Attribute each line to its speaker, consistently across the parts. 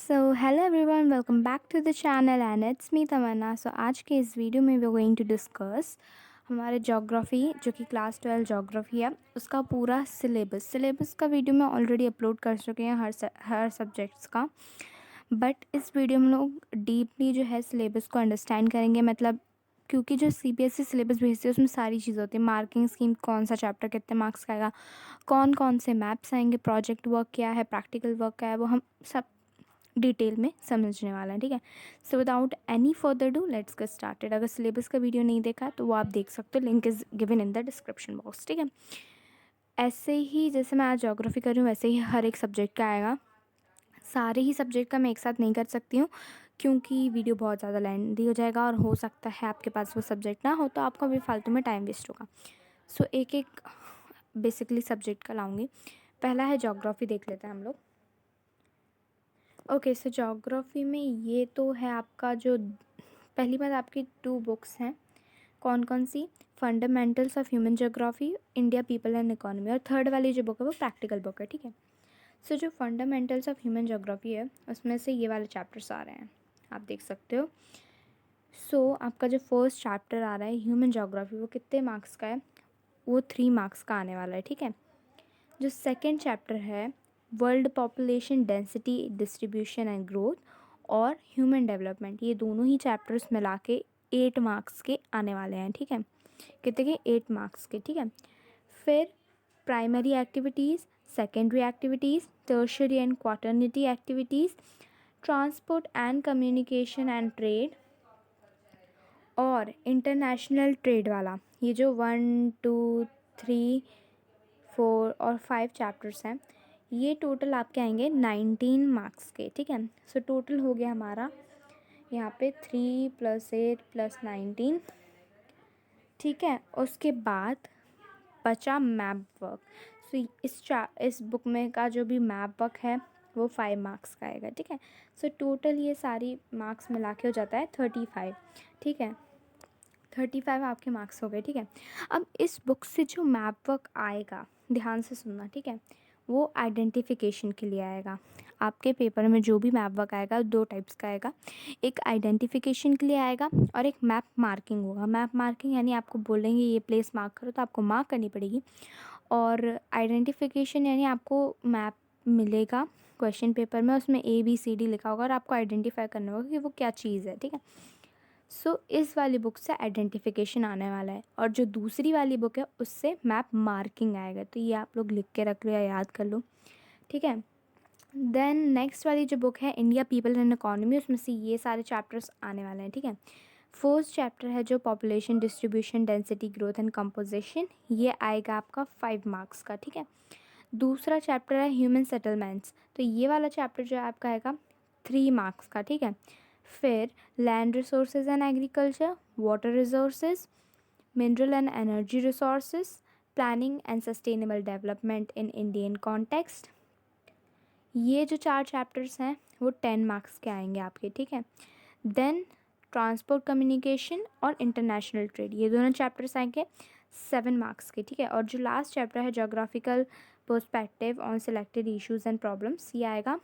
Speaker 1: So hello everyone, welcome back to the channel and it's me Tamanna. So आज के इस video में we are going to discuss हमारे geography जो कि क्लास 12 ज्योग्राफी है उसका पूरा सिलेबस का वीडियो मैं ऑलरेडी अपलोड कर चुके हैं हर सब्जेक्ट्स का। बट इस वीडियो में हम लोग डीपली जो है सिलेबस को अंडरस्टैंड करेंगे, मतलब क्योंकि जो सीबीएसई सिलेबस भेजती है उसमें सारी चीज़ें होती हैं। मार्किंग स्कीम, कौन सा चैप्टर कितने मार्क्स का आएगा, कौन कौन से मैप्स आएंगे, प्रोजेक्ट वर्क क्या है, प्रैक्टिकल वर्क क्या है, वो हम सब डिटेल में समझने वाला है। ठीक है, so without any further do let's get started. अगर सिलेबस का वीडियो नहीं देखा तो वो आप देख सकते हो, link is given in the description box. ठीक है, ऐसे ही जैसे मैं आज ज्योग्राफी कर रही हूँ वैसे ही हर एक सब्जेक्ट का आएगा। सारे ही सब्जेक्ट का मैं एक साथ नहीं कर सकती हूँ क्योंकि वीडियो बहुत ज़्यादा लेंथी हो जाएगा और हो सकता है आपके पास वो सब्जेक्ट ना हो तो आपका भी फालतू में टाइम वेस्ट होगा। सो एक एक बेसिकली सब्जेक्ट का लाऊंगी। पहला है ज्योग्राफी, देख लेते हैं हम लोग। ओके, सो ज्योग्राफी में ये तो है आपका जो पहली बात, आपकी 2 बुक्स हैं। कौन कौन सी? Fundamentals of human geography, India people and economy, और थर्ड वाली जो बुक है वो प्रैक्टिकल बुक है। ठीक है, सो जो फंडामेंटल्स ऑफ ह्यूमन ज्योग्राफी है उसमें से ये वाले चैप्टर्स आ रहे हैं, आप देख सकते हो। सो आपका जो फर्स्ट चैप्टर आ रहा है ह्यूमन ज्योग्राफी, वो कितने मार्क्स का है? वो 3 मार्क्स का आने वाला है। ठीक है, जो सेकेंड चैप्टर है world population density distribution and growth और ह्यूमन डेवलपमेंट, ये दोनों ही चैप्टर्स मिला के 8 मार्क्स के आने वाले हैं। ठीक है, कितने के? 8 मार्क्स के। ठीक है, फिर primary activities, secondary activities, tertiary and quaternary activities, transport and communication and trade और इंटरनेशनल ट्रेड वाला, ये जो 1 2 3 4 और 5 चैप्टर्स हैं, ये टोटल आपके आएंगे 19 मार्क्स के। ठीक है, सो टोटल हो गया हमारा यहाँ पे 3 + 8 + 19। ठीक है, उसके बाद बचा मैप वर्क। सो इस बुक में का जो भी मैप वर्क है वो 5 मार्क्स का आएगा। ठीक है, सो टोटल ये सारी मार्क्स मिला के हो जाता है 35। ठीक है, 35 आपके मार्क्स हो गए। ठीक है, अब इस बुक से जो मैप वर्क आएगा, ध्यान से सुनना। ठीक है, वो आइडेंटिफिकेशन के लिए आएगा। आपके पेपर में जो भी मैप वर्क आएगा 2 टाइप्स का आएगा, एक आइडेंटिफिकेशन के लिए आएगा और एक मैप मार्किंग होगा। मैप मार्किंग यानी आपको बोलेंगे ये प्लेस मार्क करो तो आपको मार्क करनी पड़ेगी, और आइडेंटिफिकेशन यानी आपको मैप मिलेगा क्वेश्चन पेपर में, उसमें ABCD लिखा होगा और आपको आइडेंटिफाई करना होगा कि वो क्या चीज़ है। ठीक है, सो इस वाली बुक से आइडेंटिफिकेशन आने वाला है और जो दूसरी वाली बुक है उससे मैप मार्किंग आएगा। तो ये आप लोग लिख के रख लो या याद कर लो। ठीक है, देन नेक्स्ट वाली जो बुक है इंडिया पीपल एंड इकोनॉमी, उसमें से ये सारे चैप्टर्स आने वाले हैं। ठीक है, फर्स्ट चैप्टर है जो population distribution density growth and composition, ये आएगा आपका 5 मार्क्स का। ठीक है, दूसरा चैप्टर है ह्यूमन सेटलमेंट्स, तो ये वाला चैप्टर जो है आपका आएगा 3 मार्क्स का। ठीक है, फिर land resources and agriculture, water resources, mineral and energy resources, planning and sustainable development in Indian context, ये जो 4 चैप्टर्स हैं वो 10 मार्क्स के आएंगे आपके। ठीक है, देन ट्रांसपोर्ट कम्युनिकेशन और इंटरनेशनल ट्रेड, ये दोनों चैप्टर्स आएंगे 7 मार्क्स के। ठीक है, और जो लास्ट चैप्टर है geographical perspective on selected issues and problems, ये आएगा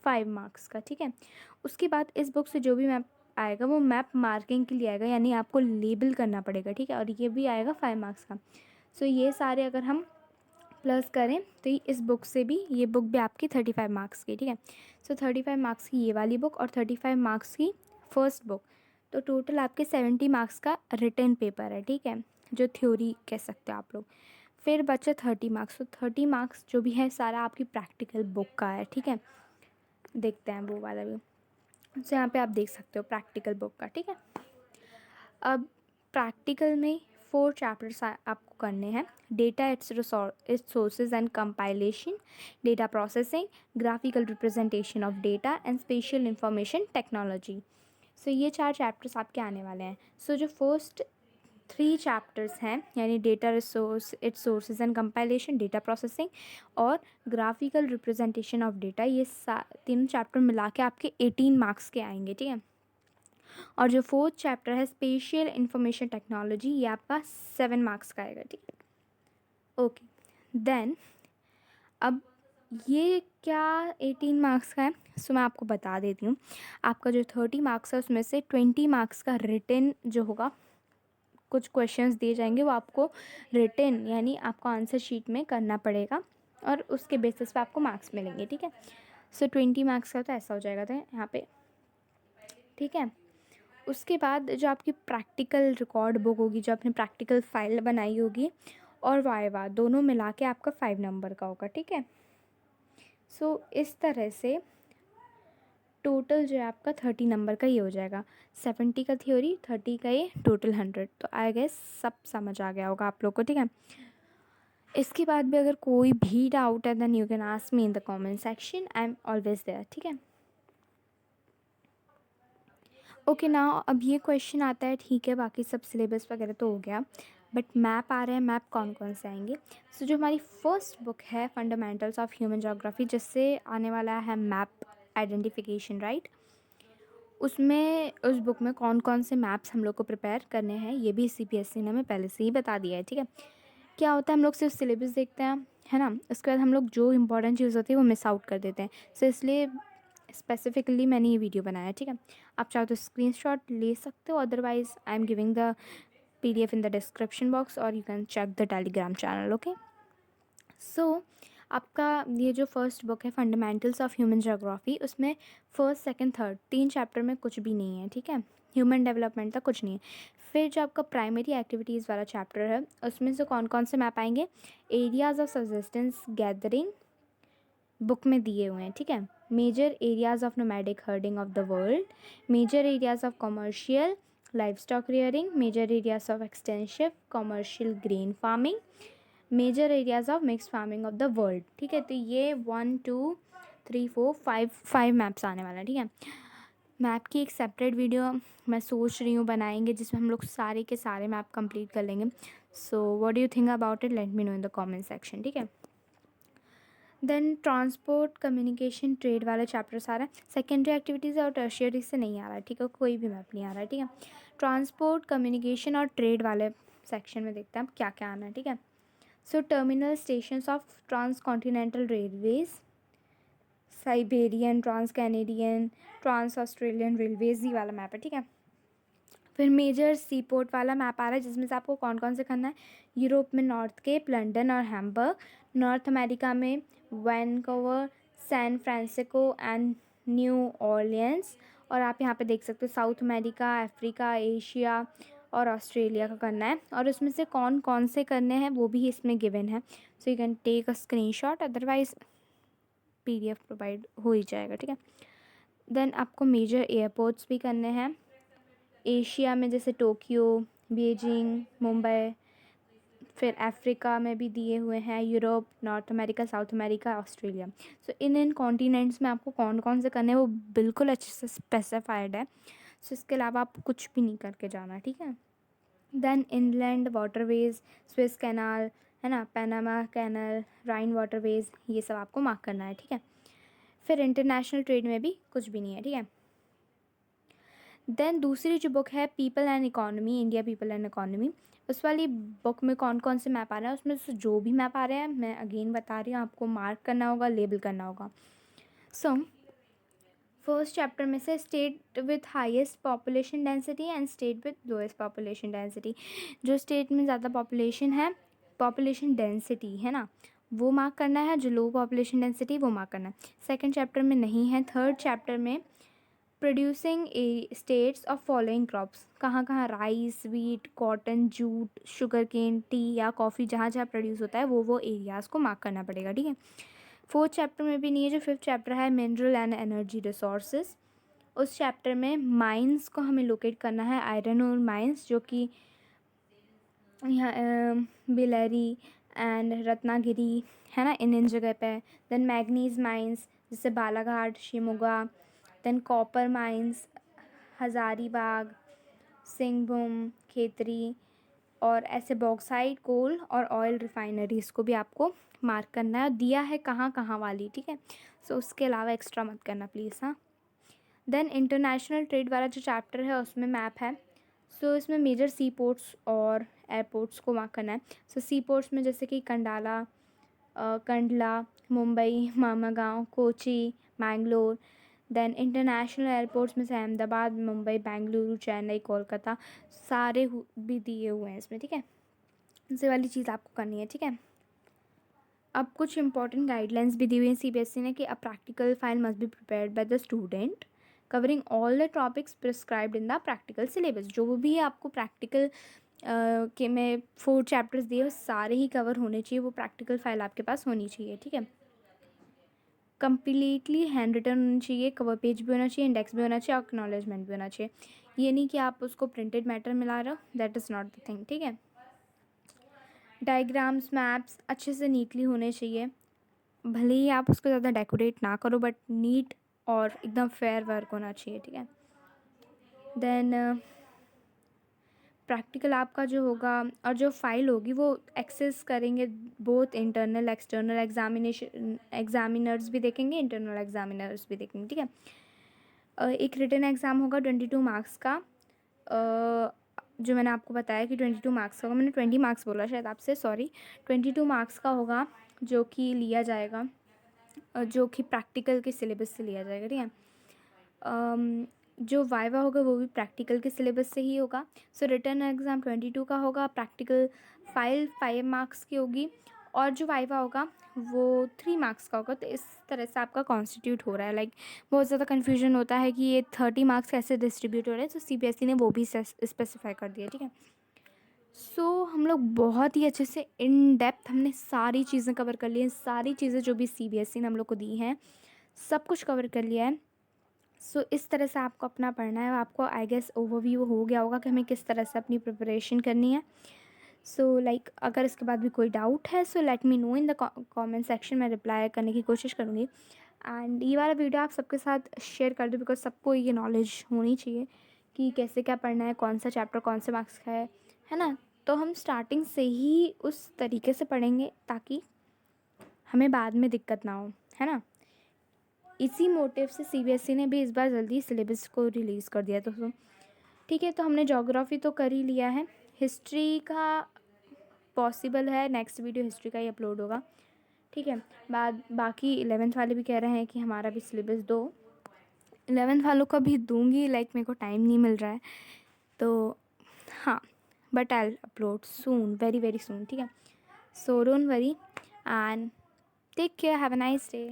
Speaker 1: 5 मार्क्स का। ठीक है, उसके बाद इस बुक से जो भी मैप आएगा वो मैप मार्किंग के लिए आएगा, यानी आपको लेबल करना पड़ेगा। ठीक है, और ये भी आएगा 5 मार्क्स का। सो ये सारे अगर हम प्लस करें तो इस बुक से भी, ये बुक भी आपकी 35 मार्क्स की। ठीक है, सो 35 मार्क्स की ये वाली बुक और 35 मार्क्स की फर्स्ट बुक, तो टोटल आपके 70 मार्क्स का रिटन पेपर है। ठीक है, जो थ्योरी कह सकते हो आप लोग। फिर बचे 30 मार्क्स, तो 30 मार्क्स जो भी है सारा आपकी प्रैक्टिकल बुक का है। ठीक है, देखते हैं वो वाला भी। तो यहाँ पे आप देख सकते हो प्रैक्टिकल बुक का। ठीक है, अब प्रैक्टिकल में 4 चैप्टर्स आपको करने हैं। Data its sources and compilation, data processing, graphical representation of data and spatial information technology. So ये 4 चैप्टर्स आपके आने वाले हैं। सो जो फर्स्ट 3 चैप्टर्स हैं यानी data resource it's sources and compilation, data processing और ग्राफिकल रिप्रेजेंटेशन ऑफ डेटा, ये तीनों चैप्टर मिला के आपके 18 मार्क्स के आएंगे। ठीक है, और जो फोर्थ चैप्टर है स्पेशल इंफॉर्मेशन टेक्नोलॉजी, ये आपका 7 मार्क्स का आएगा। ठीक है, ओके, देन अब ये क्या 18 मार्क्स का है? सो मैं आपको बता देती हूँ। आपका जो 30 मार्क्स है उसमें से 20 मार्क्स का रिटन जो होगा, कुछ क्वेश्चंस दिए जाएंगे, वो आपको रिटन यानी आपको आंसर शीट में करना पड़ेगा और उसके बेसिस पे आपको मार्क्स मिलेंगे, ठीक है। सो 20 मार्क्स का तो ऐसा हो जाएगा, तो यहाँ पे, ठीक है। उसके बाद जो आपकी प्रैक्टिकल रिकॉर्ड बुक होगी, जो आपने प्रैक्टिकल फाइल बनाई होगी, और वाइवा दोनों मिला के आपका 5 नंबर का होगा, ठीक है। सो इस तरह से टोटल जो है आपका 30 नंबर का ही हो जाएगा। 70 का थ्योरी, 30 का ये, टोटल 100। तो आई गेस सब समझ आ गया होगा आप लोग को, ठीक है। इसके बाद भी अगर कोई भी डाउट है then you can ask me in the comment section, I am always there, ठीक है। ओके ना, अब ये क्वेश्चन आता है, ठीक है, बाकी सब सिलेबस वगैरह तो हो गया, बट मैप आ रहे हैं। मैप कौन कौन से आएंगे? सो जो हमारी फर्स्ट बुक है फंडामेंटल्स ऑफ ह्यूमन ज्योग्राफी, जिससे आने वाला है मैप आइडेंटिफिकेशन, राइट। उसमें उस बुक में कौन कौन से मैप्स हम लोग को प्रिपेयर करने हैं, ये भी CPSC ने हमें पहले से ही बता दिया है, ठीक है। क्या होता है, हम लोग सिर्फ सिलेबस देखते हैं, है ना, उसके बाद हम लोग जो इंपॉर्टेंट चीज़ होती है वो मिस आउट कर देते हैं। सो इसलिए स्पेसिफिकली मैंने ये वीडियो बनाया है, ठीक है। आप चाहो तो स्क्रीनशॉट ले सकते हो, otherwise I am giving the PDF in the description box, और you can check the Telegram channel, okay. So आपका ये जो फर्स्ट बुक है फंडामेंटल्स ऑफ ह्यूमन ज्योग्राफी, उसमें फर्स्ट सेकंड थर्ड 3 चैप्टर में कुछ भी नहीं है, ठीक है। ह्यूमन डेवलपमेंट तक कुछ नहीं है। फिर जो आपका प्राइमरी एक्टिविटीज़ वाला चैप्टर है, उसमें से कौन कौन से मैप आएंगे? Areas of subsistence gathering book में दिए हुए हैं, ठीक है। Major areas of nomadic herding of the world, major areas of commercial livestock rearing, major areas of extensive commercial grain farming, major areas of mix farming of the world, ठीक है। तो ये 1 2 3 4 5 मैप्स आने वाला है, ठीक है। Map की एक सेपरेट वीडियो मैं सोच रही हूँ बनाएंगे, जिसमें हम लोग सारे के सारे मैप कंप्लीट कर लेंगे। So what do you think about it, let me know in the comment section, ठीक है। देन ट्रांसपोर्ट कम्युनिकेशन ट्रेड वाला चैप्टर सारा सेकेंडरी एक्टिविटीज़ और टर्शियरी से नहीं आ रहा है, ठीक है, कोई भी मैप नहीं आ रहा है, ठीक है। ट्रांसपोर्ट कम्युनिकेशन और ट्रेड वाले सेक्शन में देखते हैं अब क्या क्या आना है, ठीक है। So terminal stations of trans continental railways, Siberian, trans Canadian, trans Australian railways, ही वाला मैप है, ठीक है। फिर मेजर सी पोर्ट वाला मैप आ रहा है, जिसमें से आपको कौन कौन से करना है? यूरोप में नॉर्थ केप, लंदन और हैम्बर्ग, नॉर्थ अमेरिका में Vancouver, San Francisco and New Orleans, और आप यहाँ पे देख सकते हो साउथ अमेरिका, अफ्रीका, एशिया और ऑस्ट्रेलिया का करना है, और उसमें से कौन कौन से करने हैं वो भी इसमें गिवन है। So you can take a screenshot, otherwise PDF provide हो ही जाएगा, ठीक है। देन आपको मेजर एयरपोर्ट्स भी करने हैं एशिया में, जैसे टोक्यो, बीजिंग, मुंबई। फिर अफ्रीका में भी दिए हुए हैं, Europe, North America, South America, Australia. So इन कॉन्टिनेंट्स में आपको कौन कौन से करने हैं वो बिल्कुल अच्छे से स्पेसिफाइड है। सो इसके अलावा आप कुछ भी नहीं करके जाना, ठीक है। Then inland waterways, Suez canal, है ना, पैनामा कैनाल, राइन वाटरवेज, ये सब आपको मार्क करना है, ठीक है। फिर इंटरनेशनल ट्रेड में भी कुछ भी नहीं है, ठीक है। देन दूसरी जो बुक है people and economy, India people and economy, उस वाली बुक में कौन कौन से मैप आ रहे हैं? उसमें से जो भी मैप आ रहे हैं मैं अगेन बता रही हूँ, आपको मार्क करना होगा, लेबल करना होगा। सो फर्स्ट चैप्टर में से state with highest population density and state with lowest population density, जो स्टेट में ज़्यादा पॉपुलेशन है, पॉपुलेशन डेंसिटी है ना, वो मार्क करना है, जो लो पॉपुलेशन डेंसिटी वो मार्क करना है। सेकंड चैप्टर में नहीं है। थर्ड चैप्टर में producing states of following crops, कहाँ कहाँ rice, wheat, cotton, jute, sugar cane, tea या कॉफ़ी, जहाँ जहाँ प्रोड्यूस होता है वो एरियाज़ को मार्क करना पड़ेगा, ठीक है। फोर्थ चैप्टर में भी नहीं है। जो फिफ्थ चैप्टर है मिनरल एंड एनर्जी रिसोर्सेज, उस चैप्टर में माइंस को हमें लोकेट करना है, आयरन और माइंस, जो कि यहाँ बिलरी एंड रत्नागिरी, है ना, इन जगह पे। देन मैग्नीज माइंस, जैसे Balaghat, Shimoga. Than copper mines, Hazaribagh, Singhbhum, Khetri, और ऐसे बॉक्साइट, कोल और ऑयल रिफाइनरीज़ को भी आपको मार्क करना है, दिया है कहाँ कहाँ वाली, ठीक है। सो उसके अलावा एक्स्ट्रा मत करना प्लीज़, हाँ। देन इंटरनेशनल ट्रेड वाला जो चैप्टर है उसमें मैप है। सो इसमें मेजर सी पोर्ट्स और एयरपोर्ट्स को मार्क करना है। सो सी पोर्ट्स में जैसे कि Kandla, Kandla, Mumbai, Marmagao, Kochi, Mangalore. Then international airports में से अहमदाबाद, मुंबई, बेंगलुरु, चेन्नई, कोलकाता सारे भी दिए हुए हैं इसमें, ठीक है। ये वाली चीज़ आपको करनी है, ठीक है। अब कुछ इंपॉर्टेंट गाइडलाइंस भी दी हुई हैं सीबीएसई ने कि a practical file must be prepared by the student covering all the topics prescribed in the practical syllabus. जो भी आपको प्रैक्टिकल के में 4 चैप्टर्स दिए वो सारे ही कवर होने चाहिए, वो प्रैक्टिकल फाइल आपके पास होनी चाहिए, ठीक है। कम्प्लीटली हैंड रिटन होना चाहिए, कवर पेज भी होना चाहिए, इंडेक्स भी होना चाहिए और एक्नॉलेजमेंट भी होना चाहिए। ये नहीं कि आप उसको प्रिंटेड मैटर मिला रहे हो, that is not the thing, ठीक है। डायग्राम्स, मैप्स अच्छे से नीटली होने चाहिए, भले ही आप उसको ज़्यादा डेकोरेट ना करो बट नीट और एकदम फेयर वर्क होना चाहिए, ठीक है। देन प्रैक्टिकल आपका जो होगा और जो फाइल होगी वो एक्सेस करेंगे बोथ इंटरनल एक्सटर्नल एग्जामिनर्स भी देखेंगे, इंटरनल एग्जामिनर्स भी देखेंगे, ठीक है। एक रिटन एग्ज़ाम होगा 22 मार्क्स का, जो मैंने आपको बताया कि 22 मार्क्स का होगा, मैंने 20 मार्क्स बोला शायद आपसे, सॉरी। 22 मार्क्स का होगा जो कि लिया जाएगा, जो कि प्रैक्टिकल के सिलेबस से लिया जाएगा, ठीक है। जो वाइवा होगा वो भी प्रैक्टिकल के सिलेबस से ही होगा। सो रिटन एग्ज़ाम 22 का होगा, प्रैक्टिकल फाइल 5 मार्क्स की होगी और जो वाइवा होगा वो 3 मार्क्स का होगा। तो इस तरह से आपका कॉन्स्टिट्यूट हो रहा है। लाइक बहुत ज़्यादा कन्फ्यूजन होता है कि ये 30 मार्क्स कैसे डिस्ट्रीब्यूट हो रहे हैं, तो सीबीएसई ने वो भी स्पेसिफाई कर दिया, ठीक है। सो हम लोग बहुत ही अच्छे से इन डेप्थ हमने सारी चीज़ें कवर कर ली हैं, सारी चीज़ें जो भी सीबीएसई ने हम लोग को दी हैं सब कुछ कवर कर लिया है। सो इस तरह से आपको अपना पढ़ना है। आपको आई गेस ओवरव्यू हो गया होगा कि हमें किस तरह से अपनी प्रिपरेशन करनी है। सो लाइक अगर इसके बाद भी कोई डाउट है so let me know in the comment section, मैं रिप्लाई करने की कोशिश करूँगी। एंड ये वाला वीडियो आप सबके साथ शेयर कर दो बिकॉज सबको ये नॉलेज होनी चाहिए कि कैसे क्या पढ़ना है, कौन सा चैप्टर कौन से मार्क्स का है ना। तो हम स्टार्टिंग से ही उस तरीके से पढ़ेंगे ताकि हमें बाद में दिक्कत ना हो, है ना। इसी मोटिव से सीबीएसई ने भी इस बार जल्दी सिलेबस को रिलीज़ कर दिया। तो ठीक है, तो हमने ज्योग्राफी तो कर ही लिया है। हिस्ट्री का पॉसिबल है नेक्स्ट वीडियो हिस्ट्री का ही अपलोड होगा, ठीक है। बाकी 11th वाले भी कह रहे हैं कि हमारा भी सिलेबस दो। 11th वालों का भी दूंगी, लाइक मेरे को टाइम नहीं मिल रहा है तो हाँ, but I upload soon, very very soon, ठीक है। So don't worry and take care, have a nice day.